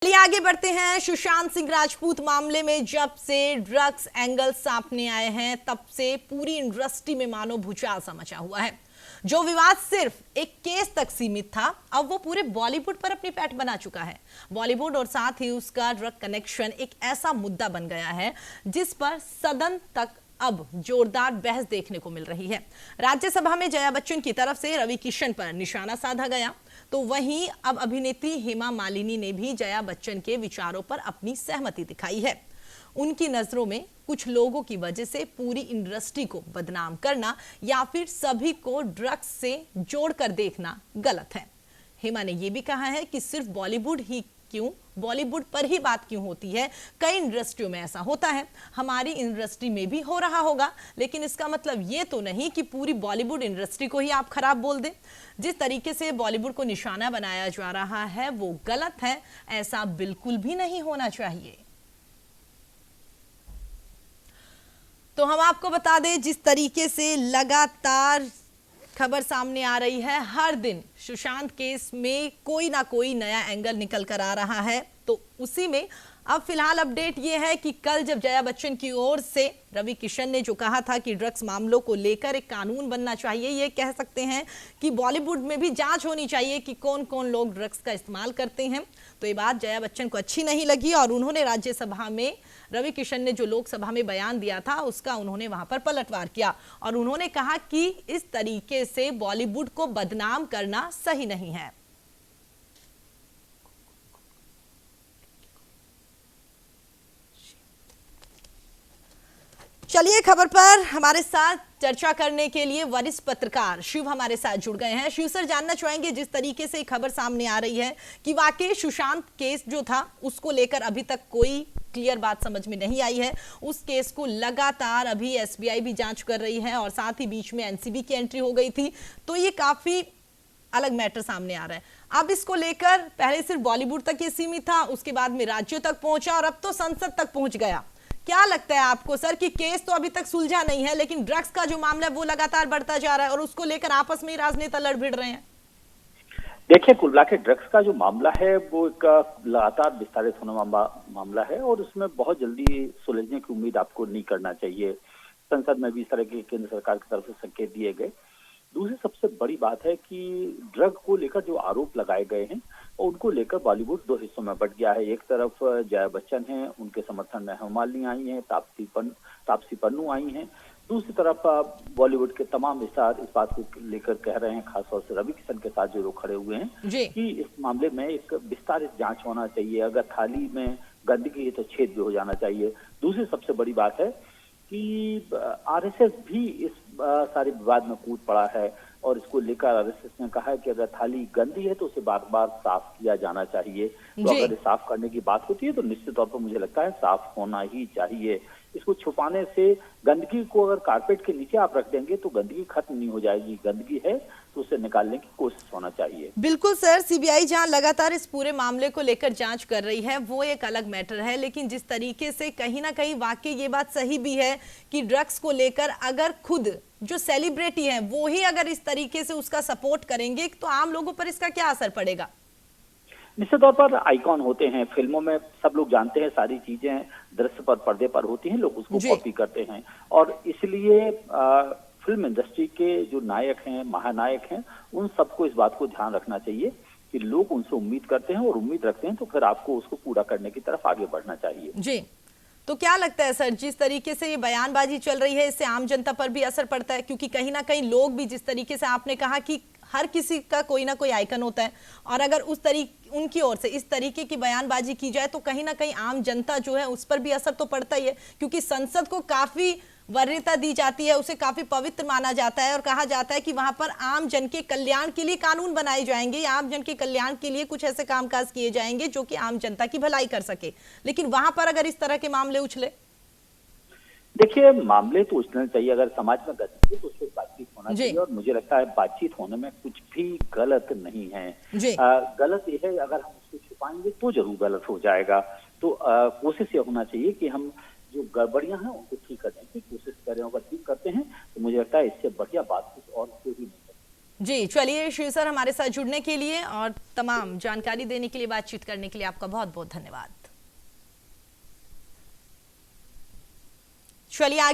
चलिए आगे बढ़ते हैं। सुशांत सिंह राजपूत मामले में जब से ड्रग्स एंगल सामने आए हैं तब से पूरी इंडस्ट्री में मानो भूचाल सा मचा हुआ है। जो विवाद सिर्फ एक केस तक सीमित था, अब वो पूरे बॉलीवुड पर अपनी पैठ बना चुका है। बॉलीवुड और साथ ही उसका ड्रग कनेक्शन एक ऐसा मुद्दा बन गया है जिस पर सदन तक अब जोरदार बहस देखने को मिल रही है। राज्यसभा में जया बच्चन की तरफ से रवि किशन पर निशाना साधा गया, तो वहीं अब अभिनेत्री हेमा मालिनी ने भी जया बच्चन के विचारों पर अपनी सहमति दिखाई है। उनकी नजरों में कुछ लोगों की वजह से पूरी इंडस्ट्री को बदनाम करना या फिर सभी को ड्रग्स से जोड़कर देखना गलत है। हेमा ने यह भी कहा है कि सिर्फ बॉलीवुड पर ही बात क्यों होती है, कई इंडस्ट्रियों में ऐसा होता है, हमारी इंडस्ट्री में भी हो रहा होगा, लेकिन इसका मतलब ये तो नहीं कि पूरी बॉलीवुड इंडस्ट्री को ही आप खराब बोल दें। जिस तरीके से बॉलीवुड को निशाना बनाया जा रहा है वो गलत है, ऐसा बिल्कुल भी नहीं होना चाहिए। तो हम आपको बता दें, जिस तरीके से लगातार खबर सामने आ रही है, हर दिन सुशांत केस में कोई ना कोई नया एंगल निकल कर आ रहा है, तो उसी में अब फिलहाल अपडेट ये है कि कल जब जया बच्चन की ओर से रवि किशन ने जो कहा था कि ड्रग्स मामलों को लेकर एक कानून बनना चाहिए, ये कह सकते हैं कि बॉलीवुड में भी जांच होनी चाहिए कि कौन कौन लोग ड्रग्स का इस्तेमाल करते हैं, तो ये बात जया बच्चन को अच्छी नहीं लगी और उन्होंने राज्यसभा में रवि किशन ने जो लोकसभा में बयान दिया था उसका उन्होंने वहां पर पलटवार किया और उन्होंने कहा कि इस तरीके से बॉलीवुड को बदनाम करना सही नहीं है। चलिए, खबर पर हमारे साथ चर्चा करने के लिए वरिष्ठ पत्रकार शिव हमारे साथ जुड़ गए हैं। शिव सर, जानना चाहेंगे, जिस तरीके से खबर सामने आ रही है कि वाकई सुशांत केस जो था उसको लेकर अभी तक कोई क्लियर बात समझ में नहीं आई है। उस केस को लगातार अभी एसबीआई भी जांच कर रही है और साथ ही बीच में एनसीबी की एंट्री हो गई थी, तो ये काफी अलग मैटर सामने आ रहा है। अब इसको लेकर पहले सिर्फ बॉलीवुड तक ये सीमित था, उसके बाद में राज्यों तक पहुंचा और अब तो संसद तक पहुंच गया। क्या लगता है आपको सर कि केस तो अभी तक सुलझा नहीं है, लेकिन ड्रग्स का जो मामला है वो लगातार बढ़ता जा रहा है और उसको लेकर आपस में ही राजनेता लड़ भिड़ रहे हैं? देखिए, कुल मिला के ड्रग्स का जो मामला है वो एक लगातार विस्तारित होने वाला मामला है और उसमें बहुत जल्दी सुलझने की उम्मीद आपको नहीं करना चाहिए। संसद में भी इस तरह के केंद्र सरकार की तरफ से संकेत दिए गए। दूसरी सबसे बड़ी बात है कि ड्रग को लेकर जो आरोप लगाए गए हैं और उनको लेकर बॉलीवुड दो हिस्सों में बंट गया है। एक तरफ जया बच्चन है, उनके समर्थन में हेमा मालिनी आई हैं, तापसी पन्नू आई हैं। दूसरी तरफ बॉलीवुड के तमाम स्टार इस बात को लेकर कह रहे हैं, खासतौर से रवि किशन के साथ जो लोग खड़े हुए हैं, कि इस मामले में एक विस्तारित जांच होना चाहिए। अगर थाली में गंदगी है तो छेद भी हो जाना चाहिए। दूसरी सबसे बड़ी बात है कि आरएसएस भी इस सारे विवाद में कूद पड़ा है और इसको लेकर आरएसएस ने कहा है कि अगर थाली गंदी है तो उसे बार बार साफ किया जाना चाहिए। तो अगर साफ करने की बात होती है तो निश्चित तौर पर मुझे लगता है साफ होना ही चाहिए। इसको छुपाने से, गंदगी को अगर कारपेट के नीचे आप रख देंगे तो गंदगी खत्म नहीं हो जाएगी। गंदगी है तो उसे निकालने की कोशिश होना चाहिए। बिल्कुल सर, सीबीआई जहां लगातार इस पूरे मामले को लेकर जांच कर रही है वो एक अलग मैटर है, लेकिन जिस तरीके से कहीं ना कहीं वाकई ये बात सही भी है कि ड्रग्स को लेकर अगर खुद जो सेलिब्रिटी है वो ही अगर इस तरीके से उसका सपोर्ट करेंगे तो आम लोगों पर इसका क्या असर पड़ेगा? निश्चित तौर पर आइकॉन होते हैं, फिल्मों में सब लोग जानते हैं, सारी चीजें दृश्य पर, पर्दे पर होती हैं, लोग उसको कॉपी करते हैं और इसलिए फिल्म इंडस्ट्री के जो नायक हैं, महानायक हैं, उन सबको इस बात को ध्यान रखना चाहिए कि लोग उनसे उम्मीद करते हैं और उम्मीद रखते हैं तो फिर आपको उसको पूरा करने की तरफ आगे बढ़ना चाहिए। जी, तो क्या लगता है सर, जिस तरीके से ये बयानबाजी चल रही है इससे आम जनता पर भी असर पड़ता है? क्योंकि कहीं ना कहीं लोग भी, जिस तरीके से आपने कहा कि हर किसी का कोई ना कोई आइकन होता है और अगर उनकी ओर से इस तरीके की बयानबाजी की जाए तो कहीं ना कहीं आम जनता जो है उस पर भी असर तो पड़ता ही है, क्योंकि संसद को काफी वरीयता दी जाती है, उसे काफी पवित्र माना जाता है और कहा जाता है कि वहां पर आम जन के कल्याण के लिए कानून बनाए जाएंगे या आम जन के कल्याण के लिए कुछ ऐसे कामकाज किए जाएंगे जो कि आम जनता की भलाई कर सके, लेकिन वहां पर अगर इस तरह के मामले उछले? देखिए, मामले तो उछलने चाहिए। अगर समाज में गलती है तो उस पर बातचीत होना चाहिए और मुझे लगता है बातचीत होने में कुछ भी गलत नहीं है। गलत ये है अगर हम उसको छुपाएंगे तो जरूर गलत हो जाएगा। तो कोशिश ये होना चाहिए कि हम जो गड़बड़ियां हैं उनको ठीक करने की कोशिश करें। अगर ठीक करते हैं तो मुझे लगता है इससे बढ़िया बात कुछ और कोई भी नहीं। जी चलिए शिव सर, हमारे साथ जुड़ने के लिए और तमाम जानकारी देने के लिए, बातचीत करने के लिए आपका बहुत बहुत धन्यवाद। चलिए आगे